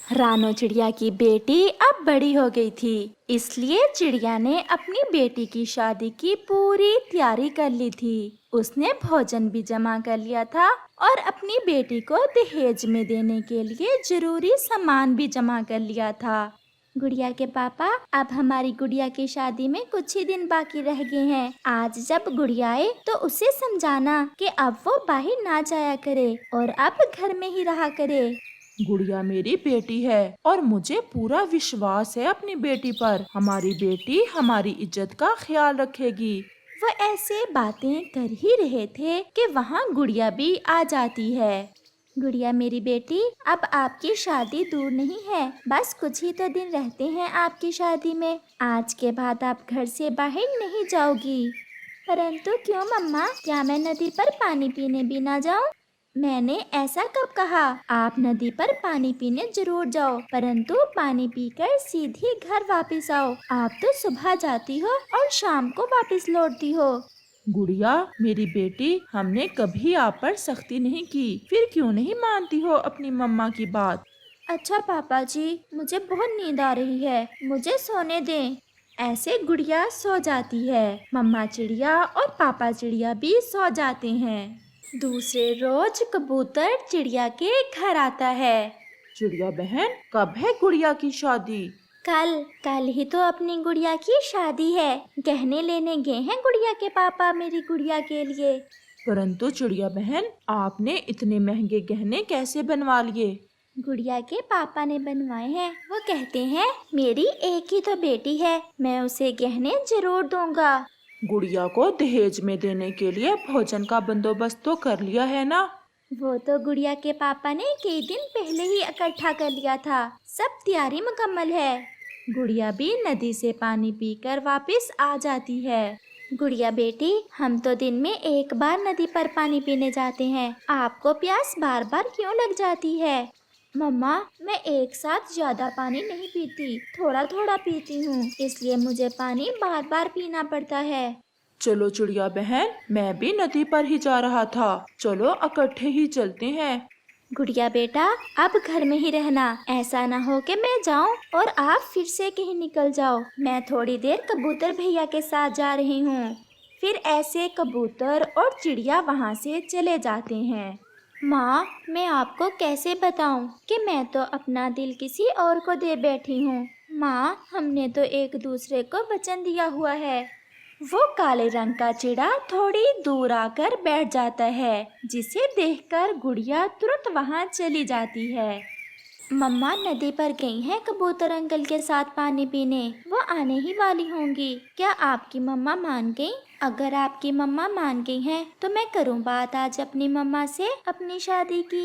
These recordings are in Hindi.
रानो चिड़िया की बेटी अब बड़ी हो गई थी, इसलिए चिड़िया ने अपनी बेटी की शादी की पूरी तैयारी कर ली थी। उसने भोजन भी जमा कर लिया था और अपनी बेटी को दहेज में देने के लिए जरूरी सामान भी जमा कर लिया था। गुड़िया के पापा, अब हमारी गुड़िया की शादी में कुछ ही दिन बाकी रह गए हैं। आज जब गुड़िया आए तो उसे समझाना कि अब वो बाहर ना जाया करे और अब घर में ही रहा करे। गुड़िया मेरी बेटी है और मुझे पूरा विश्वास है अपनी बेटी पर। हमारी बेटी हमारी इज्जत का ख्याल रखेगी। वो ऐसे बातें कर ही रहे थे कि वहाँ गुड़िया भी आ जाती है। गुड़िया मेरी बेटी, अब आपकी शादी दूर नहीं है, बस कुछ ही तो दिन रहते हैं आपकी शादी में। आज के बाद आप घर से बाहर नहीं जाओगी। परंतु क्यों मम्मा, क्या मैं नदी पर पानी पीने भी ना जाऊं? मैंने ऐसा कब कहा? आप नदी पर पानी पीने जरूर जाओ, परंतु पानी पीकर सीधी घर वापस आओ। आप तो सुबह जाती हो और शाम को वापस लौटती हो। गुड़िया मेरी बेटी, हमने कभी आप पर सख्ती नहीं की, फिर क्यों नहीं मानती हो अपनी मम्मा की बात? अच्छा पापा जी, मुझे बहुत नींद आ रही है, मुझे सोने दें। ऐसे गुड़िया सो जाती है। मम्मा चिड़िया और पापा चिड़िया भी सो जाते हैं। दूसरे रोज कबूतर चिड़िया के घर आता है। चिड़िया बहन, कब है गुड़िया की शादी? कल ही तो अपनी गुड़िया की शादी है। गहने लेने गए हैं गुड़िया के पापा मेरी गुड़िया के लिए। परंतु चिड़िया बहन, आपने इतने महंगे गहने कैसे बनवा लिए? गुड़िया के पापा ने बनवाए हैं। वो कहते हैं मेरी एक ही तो बेटी है, मैं उसे गहने जरूर दूंगा। गुड़िया को दहेज में देने के लिए भोजन का बंदोबस्त तो कर लिया है ना? वो तो गुड़िया के पापा ने कई दिन पहले ही इकट्ठा कर लिया था, सब तैयारी मुकम्मल है। गुड़िया भी नदी से पानी पीकर वापस आ जाती है। गुड़िया बेटी, हम तो दिन में एक बार नदी पर पानी पीने जाते हैं, आपको प्यास बार बार क्यों लग जाती है? मम्मा, मैं एक साथ ज्यादा पानी नहीं पीती, थोड़ा थोड़ा पीती हूँ, इसलिए मुझे पानी बार बार पीना पड़ता है। चलो चिड़िया बहन, मैं भी नदी पर ही जा रहा था, चलो इकट्ठे ही चलते हैं। गुड़िया बेटा, अब घर में ही रहना, ऐसा ना हो कि मैं जाऊं और आप फिर से कहीं निकल जाओ। मैं थोड़ी देर कबूतर भैया के साथ जा रही हूँ। फिर ऐसे कबूतर और चिड़िया वहाँ से चले जाते हैं। माँ, मैं आपको कैसे बताऊं कि मैं तो अपना दिल किसी और को दे बैठी हूँ। माँ, हमने तो एक दूसरे को वचन दिया हुआ है। वो काले रंग का चिड़ा थोड़ी दूर आकर बैठ जाता है, जिसे देखकर गुड़िया तुरंत वहाँ चली जाती है। मम्मा नदी पर गई हैं कबूतर अंकल के साथ पानी पीने, वो आने ही वाली होंगी। क्या आपकी मम्मा मान गई? अगर आपकी मम्मा मान गई हैं, तो मैं करूँ बात आज अपनी मम्मा से अपनी शादी की।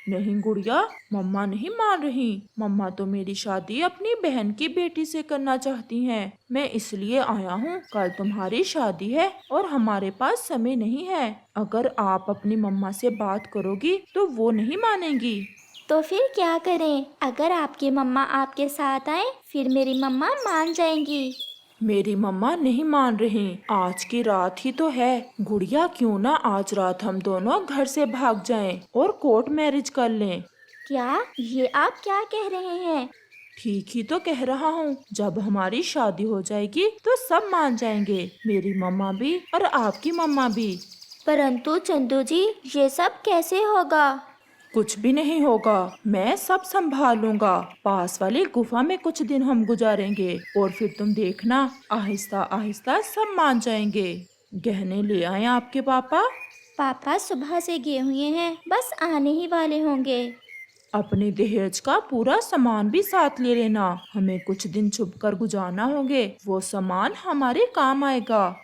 नहीं गुड़िया, मम्मा नहीं मान रही। मम्मा तो मेरी शादी अपनी बहन की बेटी से करना चाहती हैं। मैं इसलिए आया हूँ, कल तुम्हारी शादी है और हमारे पास समय नहीं है। अगर आप अपनी मम्मा से बात करोगी तो वो नहीं मानेंगी। तो फिर क्या करें? अगर आपकी मम्मा आपके साथ आए, फिर मेरी मम्मा मान जाएंगी। मेरी मम्मा नहीं मान रही। आज की रात ही तो है। गुड़िया, क्यों ना आज रात हम दोनों घर से भाग जाएं और कोर्ट मैरिज कर लें। क्या ये आप क्या कह रहे हैं? ठीक ही तो कह रहा हूँ। जब हमारी शादी हो जाएगी तो सब मान जाएंगे, मेरी मम्मा भी और आपकी मम्मा भी। परंतु चंदू जी, ये सब कैसे होगा? कुछ भी नहीं होगा, मैं सब संभाल लूंगा। पास वाली गुफा में कुछ दिन हम गुजारेंगे और फिर तुम देखना, आहिस्ता आहिस्ता सब मान जाएंगे। गहने ले आए आपके पापा? पापा सुबह से गए हुए हैं, बस आने ही वाले होंगे। अपने दहेज का पूरा सामान भी साथ ले लेना, हमें कुछ दिन छुप कर गुजारना होंगे, वो सामान हमारे काम आएगा।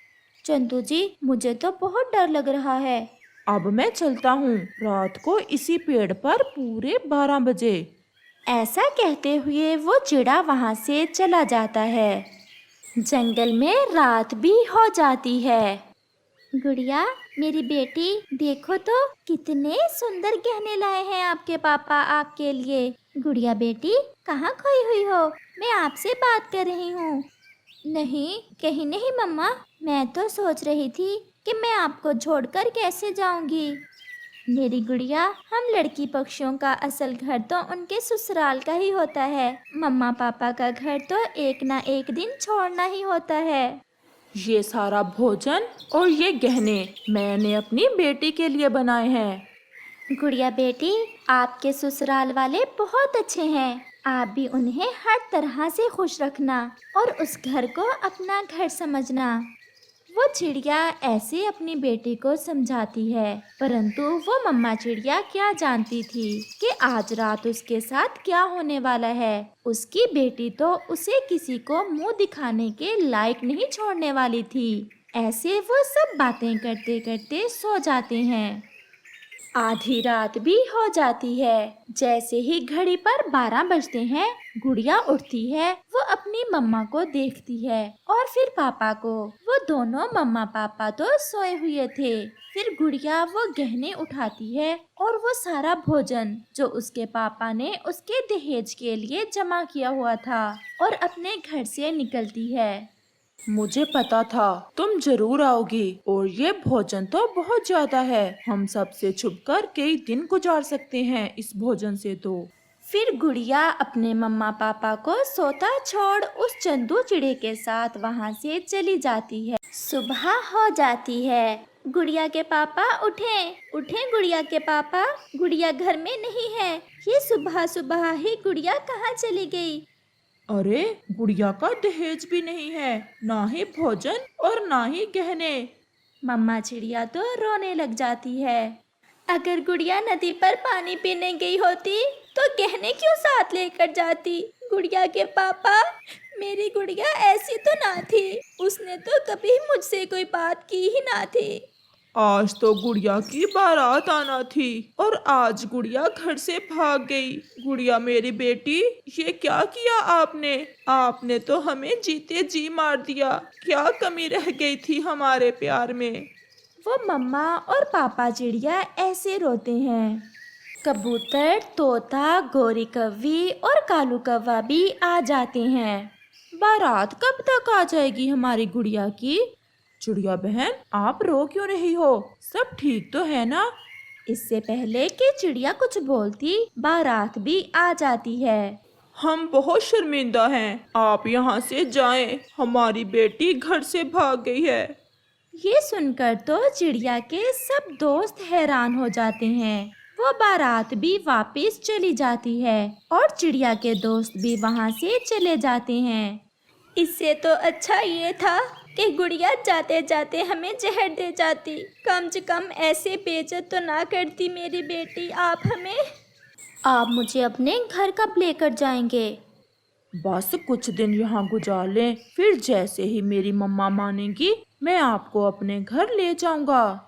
चंदू जी, मुझे तो बहुत डर लग रहा है। अब मैं चलता हूँ, रात को इसी पेड़ पर पूरे 12 बजे। ऐसा कहते हुए वो चिड़ा वहाँ से चला जाता है। जंगल में रात भी हो जाती है। गुड़िया मेरी बेटी, देखो तो कितने सुंदर गहने लाए हैं आपके पापा आपके लिए। गुड़िया बेटी, कहाँ खोई हुई हो? मैं आपसे बात कर रही हूँ। नहीं, कहीं नहीं मम्मा, मैं तो सोच रही थी कि मैं आपको छोड़कर कैसे जाऊंगी। मेरी गुड़िया, हम लड़की पक्षियों का असल घर तो उनके ससुराल का ही होता है। मम्मा पापा का घर तो एक ना एक दिन छोड़ना ही होता है। ये सारा भोजन और ये गहने मैंने अपनी बेटी के लिए बनाए हैं। गुड़िया बेटी, आपके ससुराल वाले बहुत अच्छे हैं। आप भी उन्हें हर तरह से खुश रखना और उस घर को अपना घर समझना। वो चिड़िया ऐसे अपनी बेटी को समझाती है, परंतु वो मम्मा चिड़िया क्या जानती थी कि आज रात उसके साथ क्या होने वाला है। उसकी बेटी तो उसे किसी को मुंह दिखाने के लायक नहीं छोड़ने वाली थी। ऐसे वो सब बातें करते करते सो जाते हैं। आधी रात भी हो जाती है। जैसे ही घड़ी पर 12 बजते हैं, गुड़िया उठती है। वो अपनी मम्मा को देखती है और फिर पापा को। वो दोनों मम्मा पापा तो सोए हुए थे। फिर गुड़िया वो गहने उठाती है और वो सारा भोजन जो उसके पापा ने उसके दहेज के लिए जमा किया हुआ था और अपने घर से निकलती है। मुझे पता था तुम जरूर आओगी और ये भोजन तो बहुत ज्यादा है। हम सबसे छुपकर कई दिन गुजार सकते हैं इस भोजन से तो। फिर गुड़िया अपने मम्मा पापा को सोता छोड़ उस चंदू चिड़े के साथ वहाँ से चली जाती है। सुबह हो जाती है। गुड़िया के पापा उठें, उठें गुड़िया के पापा, गुड़िया घर में नहीं है। ये सुबह सुबह ही गुड़िया कहाँ चली गई? अरे, गुड़िया का दहेज भी नहीं है, ना ही भोजन और ना ही गहने। मम्मा चिड़िया तो रोने लग जाती है। अगर गुड़िया नदी पर पानी पीने गई होती तो गहने क्यों साथ लेकर जाती? गुड़िया के पापा, मेरी गुड़िया ऐसी तो ना थी। उसने तो कभी मुझसे कोई बात की ही ना थी। आज तो गुड़िया की बारात आना थी और आज गुड़िया घर से भाग गई। गुड़िया मेरी बेटी, ये क्या किया आपने? आपने तो हमें जीते जी मार दिया। क्या कमी रह गई थी हमारे प्यार में? वो मम्मा और पापा चिड़िया ऐसे रोते हैं। कबूतर, तोता, गोरी कव्वी और कालू कौवा भी आ जाते हैं। बारात कब तक आ जाएगी हमारी गुड़िया की? चिड़िया बहन, आप रो क्यों रही हो? सब ठीक तो है ना? इससे पहले कि चिड़िया कुछ बोलती, बारात भी आ जाती है। हम बहुत शर्मिंदा हैं। आप यहाँ से जाएं। हमारी बेटी घर से भाग गई है। ये सुनकर तो चिड़िया के सब दोस्त हैरान हो जाते हैं। वो बारात भी वापस चली जाती है और चिड़िया के दोस्त भी वहाँ से चले जाते हैं। इससे तो अच्छा ये था कि गुड़िया जाते जाते हमें जहर दे जाती। कम से कम ऐसे बेइज्जत तो ना करती मेरी बेटी। आप मुझे अपने घर कब लेकर जाएंगे? बस कुछ दिन यहाँ गुजार लें, फिर जैसे ही मेरी मम्मा मानेगी मैं आपको अपने घर ले जाऊंगा।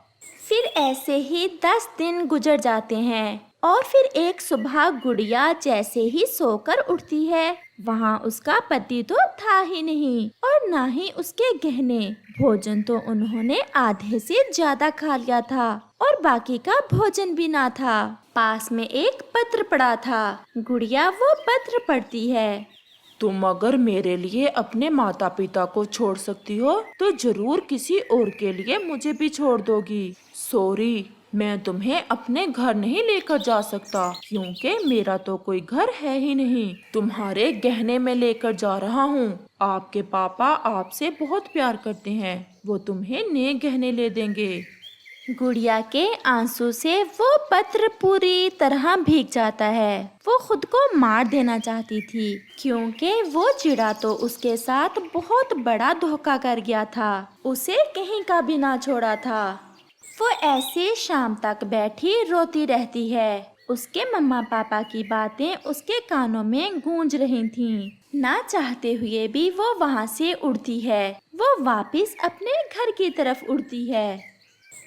फिर ऐसे ही 10 दिन गुजर जाते हैं और फिर एक सुबह गुड़िया जैसे ही सोकर उठती है, वहाँ उसका पति तो था ही नहीं और ना ही उसके गहने। भोजन तो उन्होंने आधे से ज्यादा खा लिया था और बाकी का भोजन भी ना था। पास में एक पत्र पड़ा था। गुड़िया वो पत्र पढ़ती है। तुम अगर मेरे लिए अपने माता पिता को छोड़ सकती हो तो जरूर किसी और के लिए मुझे भी छोड़ दोगी। सॉरी, मैं तुम्हें अपने घर नहीं लेकर जा सकता क्योंकि मेरा तो कोई घर है ही नहीं। तुम्हारे गहने में लेकर जा रहा हूँ। आपके पापा आपसे बहुत प्यार करते हैं, वो तुम्हें नए गहने ले देंगे। गुड़िया के आंसू से वो पत्र पूरी तरह भीग जाता है। वो खुद को मार देना चाहती थी क्योंकि वो चिड़ा तो उसके साथ बहुत बड़ा धोखा कर गया था, उसे कहीं का भी ना छोड़ा था। वो ऐसे शाम तक बैठी रोती रहती है। उसके मम्मा पापा की बातें उसके कानों में गूंज रही थीं। ना चाहते हुए भी वो वहाँ से उड़ती है। वो वापस अपने घर की तरफ उड़ती है।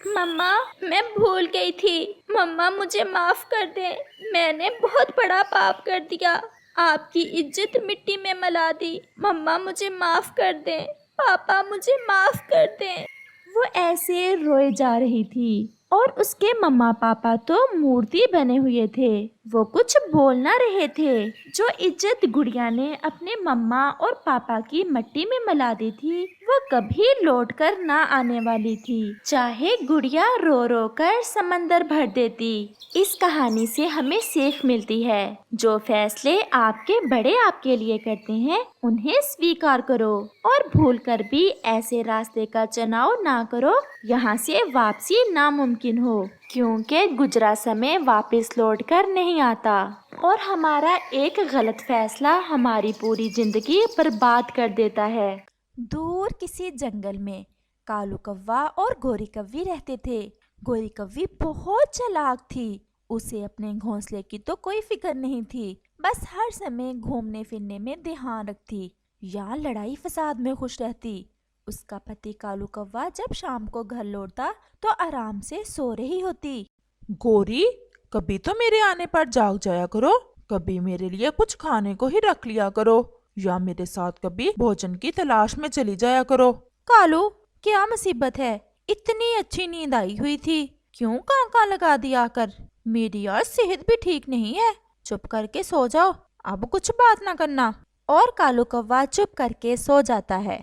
मम्मा, मैं भूल गई थी। मम्मा, मुझे माफ कर दें। मैंने बहुत बड़ा पाप कर दिया। आपकी इज्जत मिट्टी में मिला दी। मम्मा, मुझे माफ कर दें। पापा, मुझे माफ कर दें। वो ऐसे रोए जा रही थी और उसके मम्मा पापा तो मूर्ति बने हुए थे। वो कुछ बोल ना रहे थे। जो इज्जत गुड़िया ने अपने मम्मा और पापा की मिट्टी में मिला दी थी, वो कभी लौट कर ना आने वाली थी, चाहे गुड़िया रो रो कर समंदर भर देती। इस कहानी से हमें सीख मिलती है, जो फैसले आपके बड़े आपके लिए करते हैं उन्हें स्वीकार करो, और भूल कर भी ऐसे रास्ते का चुनाव ना करो यहाँ से वापसी नामुमकिन हो, क्योंकि गुजरा समय वापस लौट कर नहीं आता, और हमारा एक गलत फैसला हमारी पूरी जिंदगी बर्बाद कर देता है। दूर किसी जंगल में कालू कौवा और गोरी कौवी रहते थे। गोरी कौवी बहुत चालाक थी। उसे अपने घोंसले की तो कोई फिक्र नहीं थी, बस हर समय घूमने फिरने में ध्यान रखती या लड़ाई फसाद में खुश रहती। उसका पति कालू कौवा जब शाम को घर लौटता तो आराम से सो रही होती। गोरी, कभी तो मेरे आने पर जाग जाया करो, कभी मेरे लिए कुछ खाने को ही रख लिया करो, या मेरे साथ कभी भोजन की तलाश में चली जाया करो। कालू, क्या मुसीबत है? इतनी अच्छी नींद आई हुई थी, क्यों कांका लगा दिया कर? मेरी आज सेहत भी ठीक नहीं है, चुप करके सो जाओ, अब कुछ बात ना करना। और कालू कौवा चुप करके सो जाता है।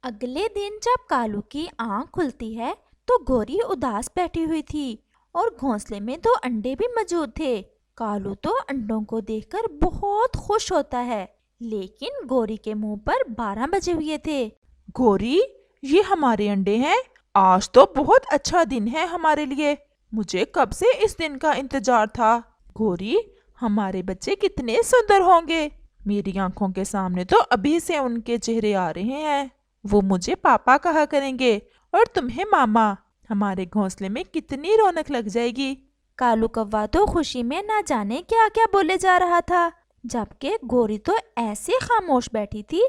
अगले दिन जब कालू की आंख खुलती है तो गोरी उदास बैठी हुई थी और घोंसले में 2 अंडे भी मौजूद थे। कालू तो अंडों को देखकर बहुत खुश होता है, लेकिन गोरी के मुंह पर 12 बजे हुए थे। गोरी, ये हमारे अंडे हैं। आज तो बहुत अच्छा दिन है हमारे लिए। मुझे कब से इस दिन का इंतजार था। गोरी, हमारे बच्चे कितने सुंदर होंगे। मेरी आंखों के सामने तो अभी से उनके चेहरे आ रहे हैं। वो मुझे पापा कहा करेंगे और तुम्हें मामा। हमारे घोंसले में कितनी रौनक लग जाएगी। कालू कौवा तो खुशी में ना जाने क्या क्या बोले जा रहा था, जबकि गोरी तो ऐसे खामोश बैठी थी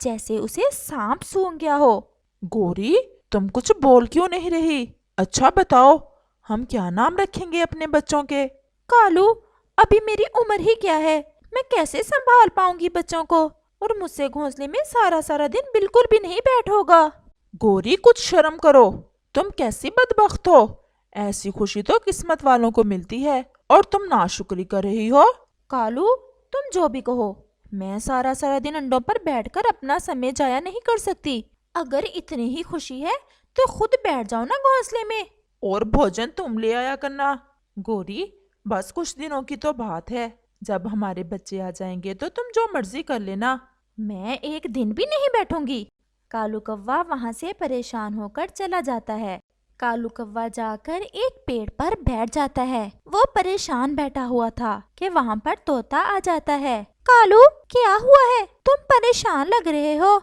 जैसे उसे सांप सूंघ गया हो। गोरी, तुम कुछ बोल क्यों नहीं रही? अच्छा बताओ, हम क्या नाम रखेंगे अपने बच्चों के? कालू, अभी मेरी उम्र ही क्या है, मैं कैसे संभाल पाऊंगी बच्चों को, और मुझसे घोंसले में सारा सारा दिन बिल्कुल भी नहीं बैठ होगा। गोरी, कुछ शर्म करो। तुम कैसी बदबख्त हो। ऐसी खुशी तो किस्मत वालों को मिलती है और तुम नाशुक्री कर रही हो। कालू, तुम जो भी कहो, मैं सारा सारा दिन अंडों पर बैठकर अपना समय जाया नहीं कर सकती। अगर इतनी ही खुशी है तो खुद बैठ जाओ ना घोंसले में। और भोजन तुम ले आया करना। गोरी, बस कुछ दिनों की तो बात है, जब हमारे बच्चे आ जाएंगे तो तुम जो मर्जी कर लेना। मैं एक दिन भी नहीं बैठूंगी। कालू कौवा वहाँ से परेशान होकर चला जाता है। कालू कौवा जाकर एक पेड़ पर बैठ जाता है। वो परेशान बैठा हुआ था कि वहाँ पर तोता आ जाता है। कालू, क्या हुआ है? तुम परेशान लग रहे हो।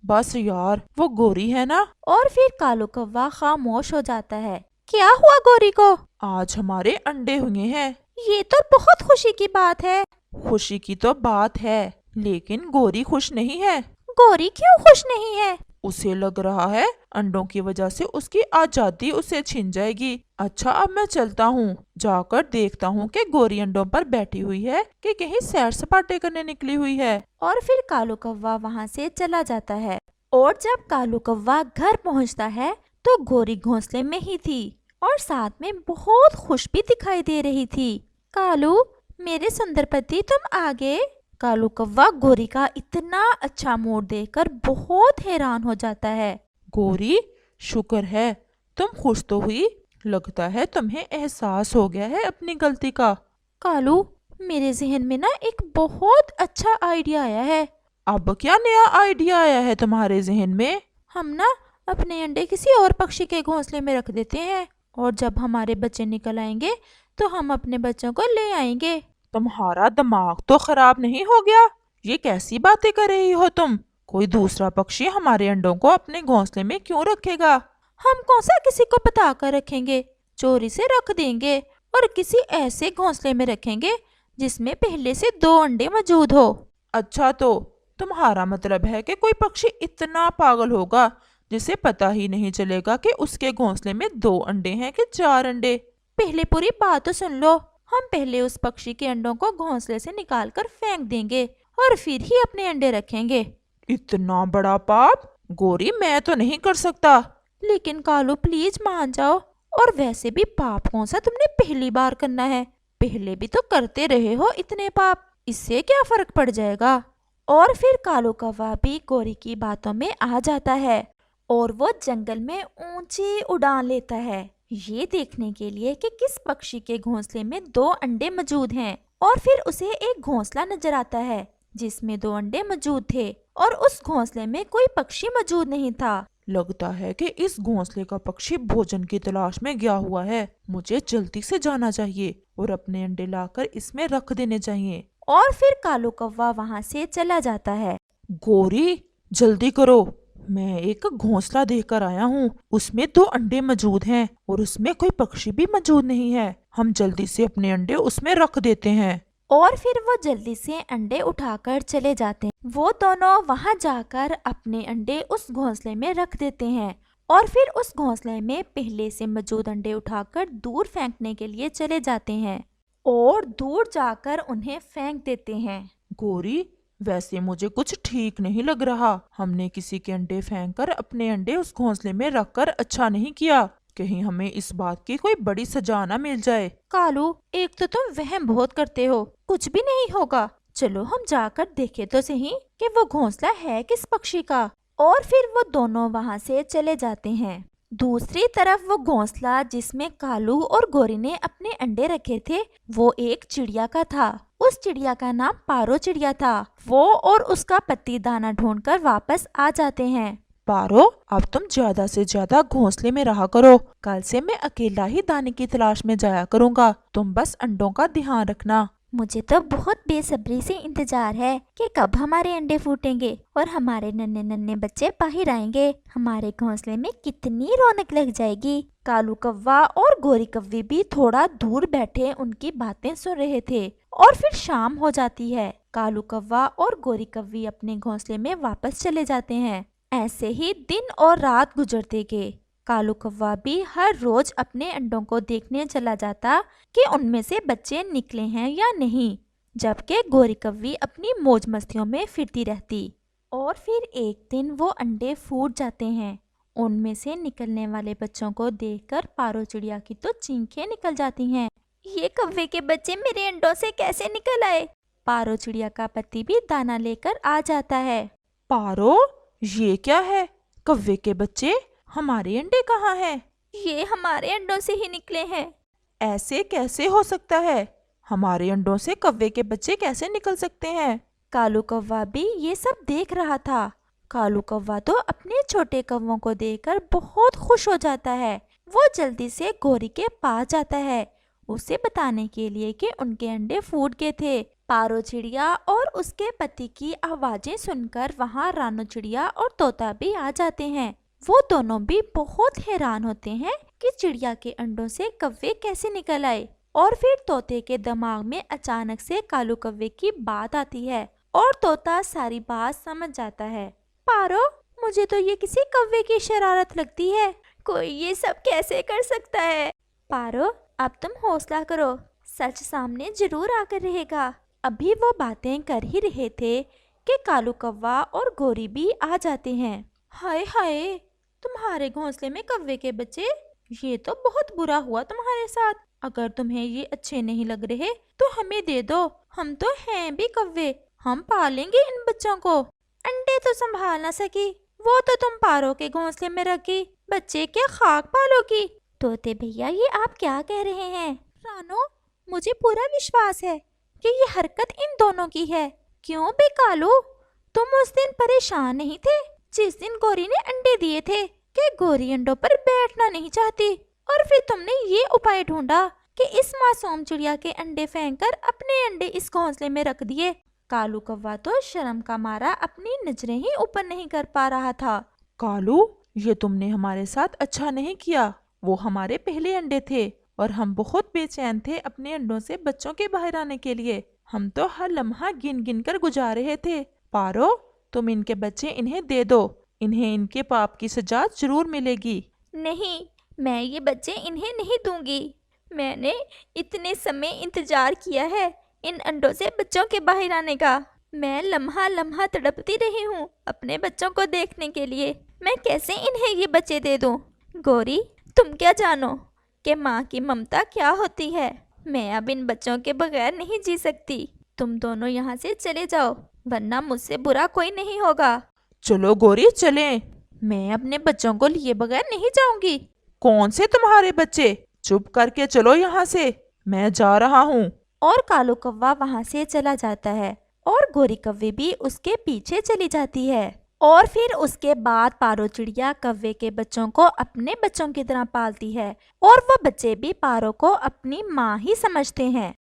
बस यार, वो गोरी है ना। और फिर कालू कौवा खामोश हो जाता है। क्या हुआ गोरी को? आज हमारे अंडे हुए हैं। ये तो बहुत खुशी की बात है। खुशी की तो बात है, लेकिन गोरी खुश नहीं है। गोरी क्यों खुश नहीं है? उसे लग रहा है अंडों की वजह से उसकी आजादी उसे छिन जाएगी। अच्छा, अब मैं चलता हूँ, जाकर देखता हूँ कि गोरी अंडों पर बैठी हुई है कि कहीं सैर सपाटे करने निकली हुई है। और फिर कालू कौवा वहाँ से चला जाता है। और जब कालू कौवा घर पहुँचता है तो गोरी घोंसले में ही थी और साथ में बहुत खुश भी दिखाई दे रही थी। कालू, मेरे सुंदर पति, तुम आ गए। कालू कौवा गोरी का इतना अच्छा मूड देखकर बहुत हैरान हो जाता है। गोरी, शुक्र है तुम खुश तो हुई। लगता है तुम्हें एहसास हो गया है अपनी गलती का। कालू, मेरे जहन में ना एक बहुत अच्छा आइडिया आया है। अब क्या नया आइडिया आया है तुम्हारे जहन में? हम ना अपने अंडे किसी और पक्षी के घोंसले में रख देते हैं, और जब हमारे बच्चे निकल आएंगे तो हम अपने बच्चों को ले आएंगे। तुम्हारा दिमाग तो खराब नहीं हो गया? ये कैसी बातें कर रही हो तुम? कोई दूसरा पक्षी हमारे अंडों को अपने घोंसले में क्यों रखेगा? हम कौन सा किसी को बता कर रखेंगे, चोरी से रख देंगे और किसी ऐसे घोंसले में रखेंगे जिसमें पहले से 2 अंडे मौजूद हो। अच्छा, तो तुम्हारा मतलब है कि कोई पक्षी इतना पागल होगा जिसे पता ही नहीं चलेगा कि उसके घोंसले में 2 अंडे हैं कि 4 अंडे? पहले पूरी बात तो सुन लो। हम पहले उस पक्षी के अंडों को घोंसले से निकालकर फेंक देंगे और फिर ही अपने अंडे रखेंगे। इतना बड़ा पाप? गोरी, मैं तो नहीं कर सकता। लेकिन कालू, प्लीज मान जाओ। और वैसे भी पाप कौन सा तुमने पहली बार करना है? पहले भी तो करते रहे हो इतने पाप, इससे क्या फर्क पड़ जाएगा। और फिर कालू कौवा भी गोरी की बातों में आ जाता है और वो जंगल में ऊंची उड़ान लेता है, ये देखने के लिए कि किस पक्षी के घोंसले में 2 अंडे मौजूद हैं। और फिर उसे एक घोंसला नजर आता है जिसमें 2 अंडे मौजूद थे और उस घोंसले में कोई पक्षी मौजूद नहीं था। लगता है कि इस घोंसले का पक्षी भोजन की तलाश में गया हुआ है, मुझे जल्दी से जाना चाहिए और अपने अंडे लाकर इसमें रख देने चाहिए। और फिर कालू कौवा वहाँ से चला जाता है। गोरी जल्दी करो, मैं एक घोंसला देखकर आया हूँ, उसमें 2 अंडे मौजूद हैं और उसमें कोई पक्षी भी मौजूद नहीं है, हम जल्दी से अपने अंडे उसमें रख देते हैं। और फिर वो जल्दी से अंडे उठाकर चले जाते हैं। वो दोनों वहाँ जाकर अपने अंडे उस घोंसले में रख देते हैं और फिर उस घोंसले में पहले से मौजूद अंडे उठाकर दूर फेंकने के लिए चले जाते हैं और दूर जाकर उन्हें फेंक देते हैं। गोरी वैसे मुझे कुछ ठीक नहीं लग रहा, हमने किसी के अंडे फेंककर अपने अंडे उस घोंसले में रखकर अच्छा नहीं किया, कहीं हमें इस बात की कोई बड़ी सजा न मिल जाए। कालू एक तो तुम वहम बहुत करते हो, कुछ भी नहीं होगा, चलो हम जाकर देखें तो सही कि वो घोंसला है किस पक्षी का। और फिर वो दोनों वहाँ से चले जाते हैं। दूसरी तरफ वो घोंसला जिसमें कालू और गोरी ने अपने अंडे रखे थे वो एक चिड़िया का था। उस चिड़िया का नाम पारो चिड़िया था। वो और उसका पति दाना ढूंढकर वापस आ जाते हैं। पारो अब तुम ज्यादा से ज्यादा घोंसले में रहा करो, कल से मैं अकेला ही दाने की तलाश में जाया करूँगा, तुम बस अंडों का ध्यान रखना। मुझे तो बहुत बेसब्री से इंतजार है कि कब हमारे अंडे फूटेंगे और हमारे नन्हे नन्हे बच्चे बाहर आएंगे, हमारे घोंसले में कितनी रौनक लग जाएगी। कालू कौवा और गोरी कौवी भी थोड़ा दूर बैठे उनकी बातें सुन रहे थे और फिर शाम हो जाती है। कालू कौवा और गोरी कौवी अपने घोंसले में वापस चले जाते हैं। ऐसे ही दिन और रात गुजरते गए। कालू कौवा भी हर रोज अपने अंडों को देखने चला जाता कि उनमें से बच्चे निकले हैं या नहीं, जबकि गोरी कौवी अपनी मौज मस्तियों में फिरती रहती। और फिर एक दिन वो अंडे फूट जाते हैं। उनमें से निकलने वाले बच्चों को देखकर पारो चिड़िया की तो चीखें निकल जाती हैं। ये कौवे के बच्चे मेरे अंडों से कैसे निकल आए? पारो चिड़िया का पति भी दाना लेकर आ जाता है। पारो ये क्या है, कौवे के बच्चे, हमारे अंडे कहाँ हैं? ये हमारे अंडों से ही निकले हैं। ऐसे कैसे हो सकता है, हमारे अंडों से कौवे के बच्चे कैसे निकल सकते हैं? कालू कौवा भी ये सब देख रहा था। कालू कौवा तो अपने छोटे कौवों को देखकर बहुत खुश हो जाता है। वो जल्दी से गोरी के पास जाता है उसे बताने के लिए कि उनके अंडे फूट गए थे। पारो चिड़िया और उसके पति की आवाजें सुनकर वहाँ रानो चिड़िया और तोता भी आ जाते हैं। वो दोनों भी बहुत हैरान होते हैं कि चिड़िया के अंडों से कौवे कैसे निकल आए। और फिर तोते के दिमाग में अचानक से कालू कौवे की बात आती है और तोता सारी बात समझ जाता है। पारो मुझे तो ये किसी कौवे की शरारत लगती है, कोई ये सब कैसे कर सकता है? पारो अब तुम हौसला करो, सच सामने जरूर आकर रहेगा। अभी वो बातें कर ही रहे थे कि कालू कौवा और गोरी भी आ जाते हैं। हाय हाय, तुम्हारे घोंसले में कौवे के बच्चे, ये तो बहुत बुरा हुआ तुम्हारे साथ। अगर तुम्हें ये अच्छे नहीं लग रहे तो हमें दे दो, हम तो हैं भी कौवे, हम पालेंगे इन बच्चों को। अंडे तो संभाल ना सकी, वो तो तुम पारो के घोंसले में रखी, बच्चे क्या खाक पालोगी? तोते भैया ये आप क्या कह रहे हैं? रानो मुझे पूरा विश्वास है कि ये हरकत इन दोनों की है। क्यों बे कालू, तुम उस दिन परेशान नहीं थे जिस दिन गोरी ने अंडे दिए थे कि गोरी अंडों पर बैठना नहीं चाहती, और फिर तुमने ये उपाय ढूंढा कि इस मासूम चिड़िया के अंडे फेंककर अपने अंडे इस घोंसले में रख दिए। कालू कौवा तो शर्म का मारा अपनी नजरें ही ऊपर नहीं कर पा रहा था। कालू ये तुमने हमारे साथ अच्छा नहीं किया, वो हमारे पहले अंडे थे और हम बहुत बेचैन थे अपने अंडों से बच्चों के बाहर आने के लिए। हम तो हर लम्हा गिन गिन कर गुजार रहे थे। पारो तुम इनके बच्चे इन्हें दे दो, इन्हें इनके पाप की सजा जरूर मिलेगी। नहीं, मैं ये बच्चे इन्हें नहीं दूंगी। मैंने इतने समय इंतजार किया है इन अंडों से बच्चों के बाहर आने का। मैं लम्हा लम्हा तड़पती रही हूँ अपने बच्चों को देखने के लिए। मैं कैसे इन्हें ये बच्चे दे दूँ? गोरी तुम क्या जानो कि माँ की ममता क्या होती है? मैं अब इन बच्चों के बगैर नहीं जी सकती। तुम दोनों यहाँ से चले जाओ, वरना मुझसे बुरा कोई नहीं होगा। चलो गौरी चलें। मैं अपने बच्चों को लिए बगैर नहीं जाऊंगी। कौन से तुम्हारे बच्चे? चुप करके चलो यहाँ से, मैं जा रहा हूँ। और कालू कौवा वहां से चला जाता है और गोरी कौवे भी उसके पीछे चली जाती है। और फिर उसके बाद पारो चिड़िया कौवे के बच्चों को अपने बच्चों की तरह पालती है और वो बच्चे भी पारो को अपनी माँ ही समझते हैं।